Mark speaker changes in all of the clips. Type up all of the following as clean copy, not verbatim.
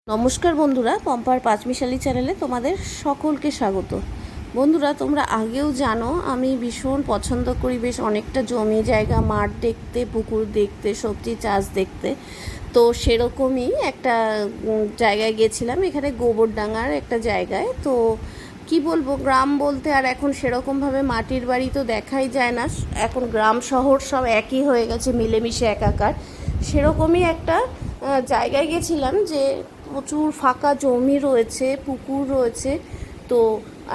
Speaker 1: নমস্কার বন্ধুরা, পম্পার পাঁচমিশালি চ্যানেলে তোমাদের সকলকে স্বাগত। বন্ধুরা, তোমরা আগেও জানো আমি ভীষণ পছন্দ করি বেশ অনেকটা জমি জায়গা, মাঠ দেখতে, পুকুর দেখতে, সবজি চাষ দেখতে। তো সেরকমই একটা জায়গায় গেছিলাম, এখানে গোবরডাঙ্গার একটা জায়গায়। তো কি বলবো, গ্রাম বলতে আর এখন সেরকমভাবে মাটির বাড়ি তো দেখাই যায় না, এখন গ্রাম শহর সব একই হয়ে গেছে, মিলেমিশে একাকার। সেরকমই একটা জায়গায় গেছিলাম যে প্রচুর ফাঁকা জমি রয়েছে, পুকুর রয়েছে। তো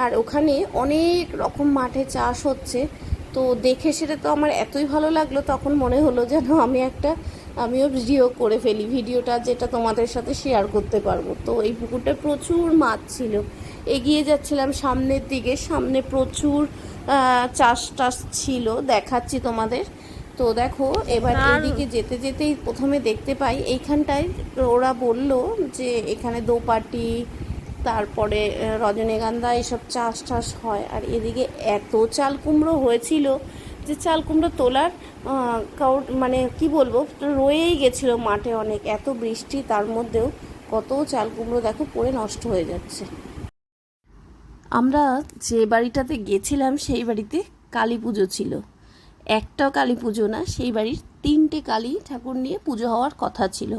Speaker 1: আর ওখানে অনেক রকম মাঠে চাষ হচ্ছে। তো দেখে সেটা তো আমার এতই ভালো লাগলো, তখন মনে হলো যেন আমিও ভিডিও করে ফেলি, ভিডিওটা যেটা তোমাদের সাথে শেয়ার করতে পারবো। তো এই পুকুরটা প্রচুর মাছ ছিল। এগিয়ে যাচ্ছিলাম সামনের দিকে, সামনে প্রচুর চাষ টাস ছিল, দেখাচ্ছি তোমাদের। তো দেখো, এবার এইদিকে যেতে যেতেই প্রথমে দেখতে পাই এইখানটায় ওরা বলল যে এখানে দোপাটি, তারপরে রজনীগন্ধা এসব চাষ টাস হয়। আর এদিকে এত চাল কুমড়ো হয়েছিল যে চাল কুমড়ো তোলার মানে কি বলবো, রয়েই গেছিলো মাঠে অনেক, এত বৃষ্টি তার মধ্যেও কত চাল কুমড়ো দেখো পড়ে নষ্ট হয়ে যাচ্ছে। আমরা যে বাড়িটাতে গেছিলাম সেই বাড়িতে কালী পুজো ছিল, একটাও কালী পুজো না, সেই বাড়ির 3টে কালী ঠাকুর নিয়ে পুজো হওয়ার কথা ছিল।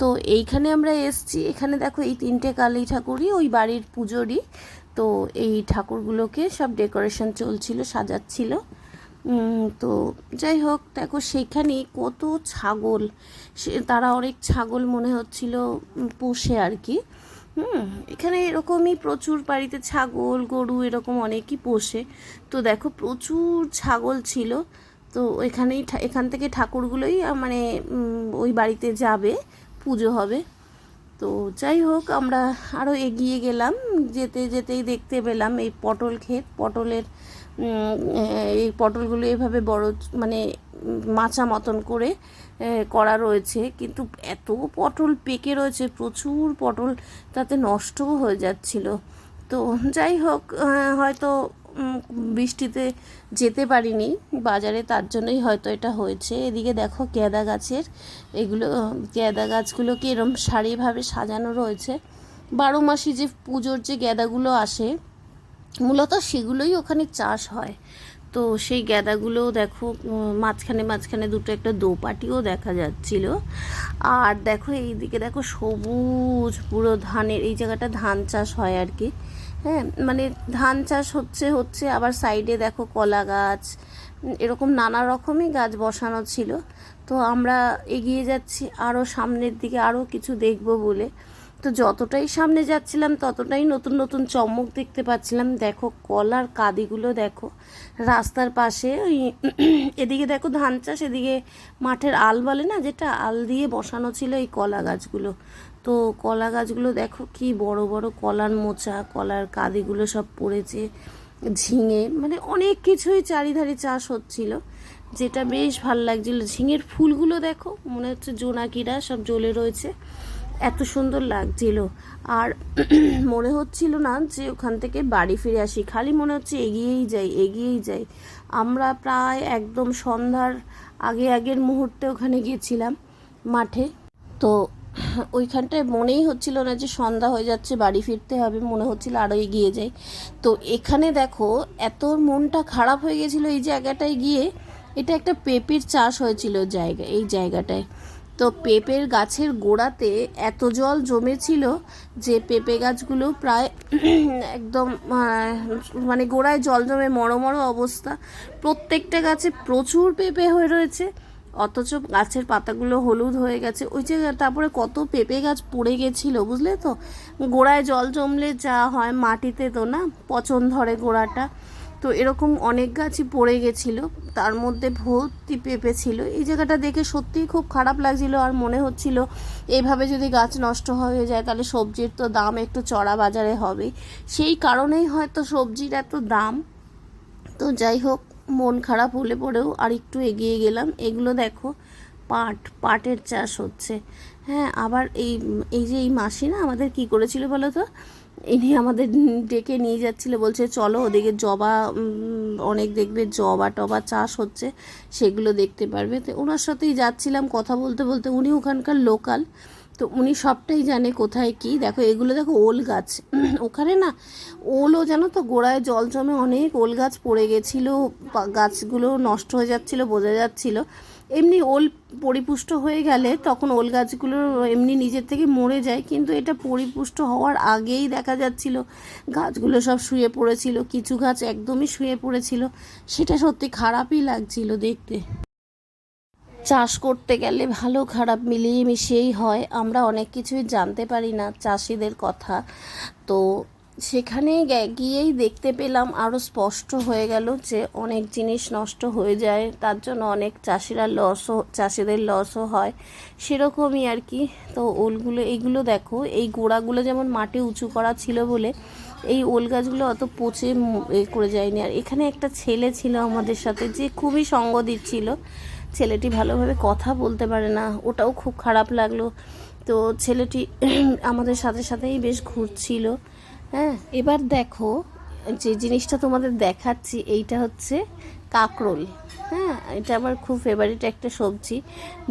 Speaker 1: তো এইখানে আমরা এসছি, এখানে দেখো এই 3টে কালী ঠাকুরই ওই বাড়ির পুজোরই। তো এই ঠাকুরগুলোকে সব ডেকোরেশন চলছিল, সাজাচ্ছিল। তো যাই হোক, দেখো সেইখানে কত ছাগল, তারা অনেক ছাগল মনে হচ্ছিল পোষে আর কি। এখানে এরকমই প্রচুর বাড়িতে ছাগল গরু এরকম অনেকই পোষে। তো দেখো প্রচুর ছাগল ছিল। তো এখান থেকে ঠাকুরগুলোই মানে ওই বাড়িতে যাবে, পুজো হবে। তো যাই হোক, আমরা আরও এগিয়ে গেলাম, যেতে যেতেই দেখতে পেলাম এই পটল ক্ষেত, পটলের এই পটলগুলো এভাবে বড় মানে মাচা মতন করে করা রয়েছে, কিন্তু এত পটল পেকে রয়েছে, প্রচুর পটল, তাতে নষ্টও হয়ে যাচ্ছিল। তো যাই হোক, হয়তো বৃষ্টিতে যেতে পারিনি বাজারে, তার জন্যই হয়তো এটা হয়েছে। এদিকে দেখো গ্যাদা গাছের গ্যাদা গাছগুলোকে এরম সারিভাবে সাজানো রয়েছে। 12 মাসি যে পুজোর যে গ্যাদাগুলো আসে মূলত সেগুলোই ওখানে চাষ হয়। তো সেই গ্যাদাগুলো দেখো, মাঝখানে মাঝখানে দুটো একটা দোপাটিও দেখা যাচ্ছিল। আর দেখো এইদিকে দেখো সবুজ পুরো ধানের, এই জায়গাটা ধান চাষ হয় আর কি। হ্যাঁ, মানে ধান চাষ হচ্ছে আবার সাইডে দেখো কলা গাছ, এরকম নানা রকমই গাছ বসানো ছিল। তো আমরা এগিয়ে যাচ্ছি আরও সামনের দিকে, আরও কিছু দেখব বলে। তো যতটাই সামনে যাচ্ছিলাম ততটাই নতুন নতুন চমক দেখতে পাচ্ছিলাম। দেখো কলার কাঁদিগুলো দেখো রাস্তার পাশে, ওই এদিকে দেখো ধান চাষ, এদিকে মাঠের আল বলে না, যেটা আল দিয়ে বসানো ছিল এই কলা গাছগুলো। তো কলা গাছগুলো দেখো কি বড় বড় কলার মোচা, কলার কাঁদিগুলো সব পড়েছে, ঝিঙে, মানে অনেক কিছুই চারিধারে চাষ হচ্ছিল, যেটা বেশ ভালো লাগছিল। ঝিঙের ফুলগুলো দেখো মনে হচ্ছে জোনাকিরা সব জ্বলে রয়েছে, এত সুন্দর লাগছিল। আর মনে হচ্ছিল না যে ওখান থেকে বাড়ি ফিরে আসি, খালি মনে হচ্ছে এগিয়েই যাই। আমরা প্রায় একদম সন্ধ্যার আগের মুহূর্তে ওখানে গিয়েছিলাম মাঠে। তো ওইখানটায় মনেই হচ্ছিল না যে সন্ধ্যা হয়ে যাচ্ছে, বাড়ি ফিরতে হবে, মনে হচ্ছিল আরও এগিয়ে যাই। তো এখানে দেখো এত মনটা খারাপ হয়ে গেছিলো এই জায়গাটায় গিয়ে। এটা একটা পেঁপের চাষ হয়েছিল এই জায়গাটায়। তো পেঁপের গাছের গোড়াতে এত জল জমেছিল যে পেঁপে গাছগুলো প্রায় একদম মানে গোড়ায় জল জমে মরো অবস্থা। প্রত্যেকটা গাছে প্রচুর পেঁপে হয়ে রয়েছে, অথচ গাছের পাতাগুলো হলুদ হয়ে গেছে। ওই যে তারপরে কত পেঁপে গাছ পড়ে গেছিল, বুঝলে তো। গোড়ায় জল জমলে যা হয়, মাটিতে তো না পচন ধরে গোড়াটা, তো এরকম অনেক গাছই পড়ে গেছিলো, তার মধ্যে ভর্তি পেঁপে ছিল। এই জায়গাটা দেখে সত্যিই খুব খারাপ লাগছিল। আর মনে হচ্ছিল এইভাবে যদি গাছ নষ্ট হয়ে যায় তাহলে সবজির তো দাম একটু চড়া বাজারে হবে, সেই কারণেই হয়তো সবজির এত দাম। তো যাই হোক, মন খারাপ হলে পরেও আর একটু এগিয়ে গেলাম। এগুলো দেখো পাটের চাষ হচ্ছে। হ্যাঁ, আবার এই যে এই মাসি না আমাদের কি করেছিল বলো তো, ইনি আমাদের ডেকে নিয়ে যাচ্ছিল, বলছে চলো ওদিকে জবা, অনেক দেখবে জবা টবা চাষ হচ্ছে, সেগুলো দেখতে পারবে। তো ওনার সাথেই যাচ্ছিলাম কথা বলতে বলতে, উনি ওখানকার লোকাল। তো উনি সবটাই জানে কোথায় কি। দেখো এগুলো, দেখো ওল গাছ ওখানে না ওলও জানো তো গোড়ায় জল জমে অনেক ওল গাছ পড়ে গেছিলো, গাছগুলো নষ্ট হয়ে যাচ্ছিলো, বোঝা যাচ্ছিলো। এমনি ওল পরিপুষ্ট হয়ে গেলে তখন ওল গাছগুলো এমনি নিজের থেকে মরে যায়, কিন্তু এটা পরিপুষ্ট হওয়ার আগেই দেখা যাচ্ছিল গাছগুলো সব শুয়ে পড়েছিল, কিছু গাছ একদমই শুয়ে পড়েছিল। সেটা সত্যি খারাপই লাগছিল দেখতে। চাষ করতে গেলে ভালো খারাপ মিলিয়ে মিশিয়েই হয়, আমরা অনেক কিছুই জানতে পারি না চাষিদের কথা। তো সেখানে গিয়েই দেখতে পেলাম, আরও স্পষ্ট হয়ে গেল যে অনেক জিনিস নষ্ট হয়ে যায়, তার জন্য অনেক চাষিদের লসও হয়, সেরকমই আর কি। তো ওলগুলো এইগুলো দেখো, এই গোড়াগুলো যেমন মাটি উঁচু করা ছিল বলে এই ওল গাছগুলো অত পচে করে যায়নি। আর এখানে একটা ছেলে ছিল আমাদের সাথে যে খুবই সঙ্গ দিচ্ছিল, ছেলেটি ভালোভাবে কথা বলতে পারে না, ওটাও খুব খারাপ লাগলো। তো ছেলেটি আমাদের সাথে সাথেই বেশ ঘুরছিল। হ্যাঁ, এবার দেখো যে জিনিসটা তোমাদের দেখাচ্ছি, এইটা হচ্ছে কাঁকরোল। হ্যাঁ, এটা আমার খুব ফেভারিট একটা সবজি।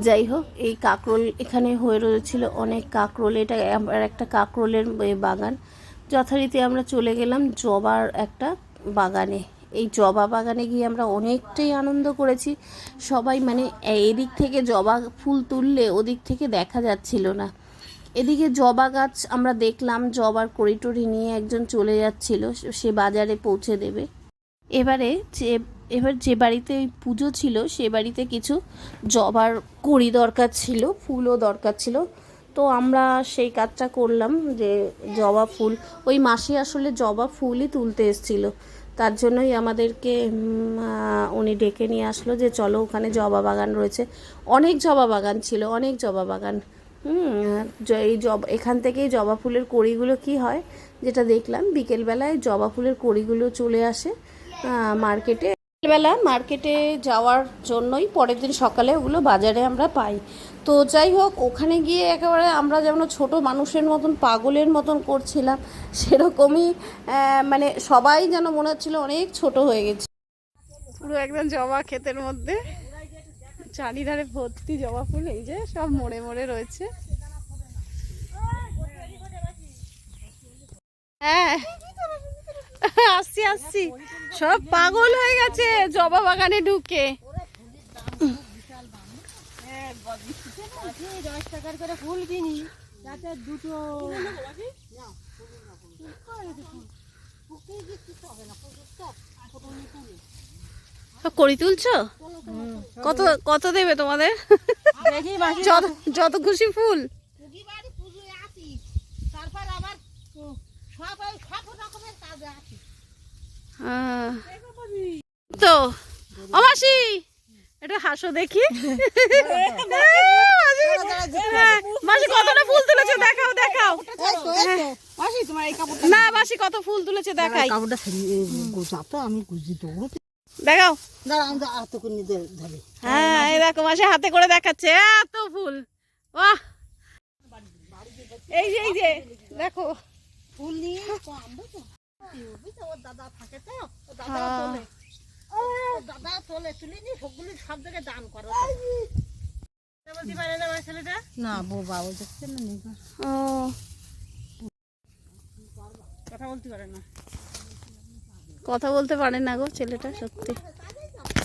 Speaker 1: যাই হোক, এই কাঁকরোল এখানে হয়ে রয়েছিল অনেক কাঁকরোল, এটা আমার একটা কাঁকরোলের বাগান। যথারীতি আমরা চলে গেলাম জবার একটা বাগানে। এই জবা বাগানে গিয়ে আমরা অনেকটাই আনন্দ করেছি সবাই, মানে এদিক থেকে জবা ফুল তুললে ওদিক থেকে দেখা যাচ্ছিল না। এদিকে জবা গাছ আমরা দেখলাম, জবার কড়িটড়ি নিয়ে একজন চলে যাচ্ছিল, সে বাজারে পৌঁছে দেবে। এবার যে বাড়িতে ওই পুজো ছিল সে বাড়িতে কিছু জবার কড়ি দরকার ছিল, ফুলও দরকার ছিল। তো আমরা সেই কাজটা করলাম, যে জবা ফুল ওই মাসি আসলে জবা ফুলই তুলতে এসেছিল, তার জন্যই আমাদেরকে উনি ডেকে নিয়ে আসলো যে চলো ওখানে জবা বাগান রয়েছে। অনেক জবা বাগান ছিল, অনেক জবা বাগান। এই এখান থেকেই জবা ফুলের কড়িগুলো কি হয়, যেটা দেখলাম বিকেলবেলায় জবা ফুলের কড়িগুলো চলে আসে মার্কেটে। বিকেলবেলা মার্কেটে যাওয়ার জন্যই পরের দিন সকালে ওগুলো বাজারে আমরা পাই। তো যাই হোক, ওখানে গিয়ে একেবারে আমরা যেমন ছোট মানুষের মতন পাগলের মতন করছিলাম, সেরকমই মানে সবাই যেন মনে হচ্ছিল অনেক ছোট হয়ে গেছে। পুরো একদম জবা ক্ষেতের মধ্যে চারিধারে ভর্তি জবা ফুল, এই যে সব মরে মরে রয়েছে। হ্যাঁ, আসছি আসছি, সব পাগল হয়ে গেছে জবা বাগানে ঢুকে। 10 টাকার করে ফুল কিনি, তাতে দুটো কড়ি তুলছো? কত কত দেবে তোমাদের? যত খুশি ফুল। তো মাসি এটা হাসো দেখি, মাসি কতটা ফুল তুলেছে দেখাও দেখাও। না মাসি কত ফুল তুলেছে দেখাই, দেখাও। হ্যাঁ এই দেখো মাসি হাতে করে দেখাচ্ছে, এত ফুল। বাহ, এই যে দেখো ফুল নিয়ে দাদা থাকে, তো দাদা তোলে, তুলে নিয়ে সবগুলো সব জায়গায় দান করো। বলতে পারে না আমার ছেলেটা, না বোবা বলতে না, কথা বলতে পারে না, কথা বলতে পারে না গো ছেলেটা সত্যি।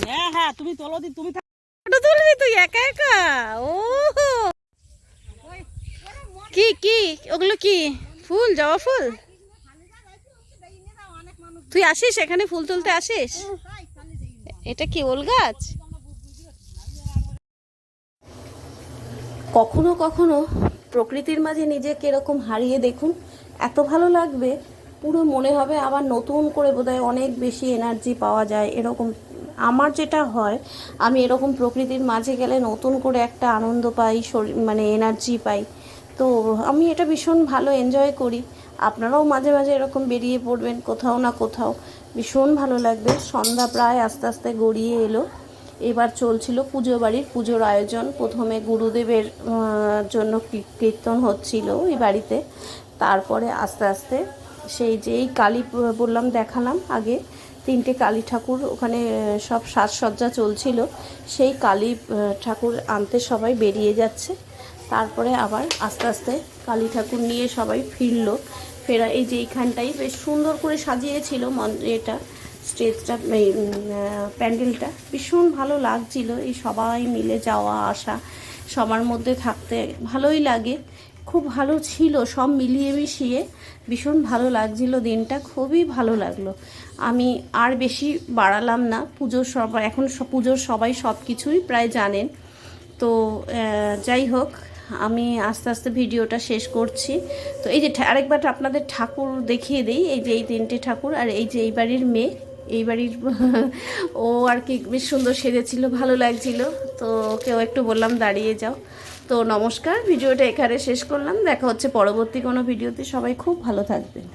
Speaker 1: হ্যাঁ হ্যাঁ, তুমি তোলো দি, তুমি ফটো তুলবি তুই একা একা? ও কি কি ওগুলো কি ফুল, জবা ফুল? তুই আসিস এখানে ফুল তুলতে আসিস? এটা কি ওল গাছ? কখনো কখনো প্রকৃতির মাঝে নিজেকে এরকম হারিয়ে দেখুন, এত ভালো লাগবে, পুরো মনে হবে আবার নতুন করে বোধহয় অনেক বেশি এনার্জি পাওয়া যায়। এরকম আমার যেটা হয়, আমি এরকম প্রকৃতির মাঝে গেলে নতুন করে একটা আনন্দ পাই, শরীর মানে এনার্জি পাই। তো আমি এটা ভীষণ ভালো এনজয় করি। আপনারাও মাঝে মাঝে এরকম বেরিয়ে পড়বেন কোথাও না কোথাও, ভীষণ ভালো লাগবে। সন্ধ্যা প্রায় আস্তে আস্তে গড়িয়ে এলো, এবার চলছিল পুজো বাড়ির পুজোর আয়োজন। প্রথমে গুরুদেবের জন্য কীর্তন হচ্ছিল ওই বাড়িতে, তারপরে আস্তে আস্তে সেই যেই কালী বললাম দেখালাম আগে, 3টে কালী ঠাকুর ওখানে সব সাজসজ্জা চলছিল, সেই কালী ঠাকুর আনতে সবাই বেরিয়ে যাচ্ছে। তারপরে আবার আস্তে আস্তে কালী ঠাকুর নিয়ে সবাই ফেরা এই যে এইখানটাই বেশ সুন্দর করে সাজিয়েছিল এটা স্টেজটা, এই প্যান্ডেলটা ভীষণ ভালো লাগছিল। এই সবাই মিলে যাওয়া আসা, সবার মধ্যে থাকতে ভালোই লাগে, খুব ভালো ছিল, সব মিলিয়ে মিশিয়ে ভীষণ ভালো লাগছিল। দিনটা খুবই ভালো লাগলো। আমি আর বেশি বাড়ালাম না, এখন পুজোর সবাই সব কিছুই প্রায় জানেন। তো যাই হোক, আমি আস্তে আস্তে ভিডিওটা শেষ করছি। তো এই যে আরেকবার আপনাদের ঠাকুর দেখিয়ে দিই, এই যে এই 3টে ঠাকুর, আর এই যে এই বাড়ির মেয়ে, এই বাড়ির ও আর কি বেশ সুন্দর সেজেছিল, ভালো লাগছিল। তো কেউ একটু বললাম দাঁড়িয়ে যাও। তো নমস্কার, ভিডিওটা এখানে শেষ করলাম, দেখা হচ্ছে পরবর্তী কোনো ভিডিওতে। সবাই খুব ভালো থাকবেন।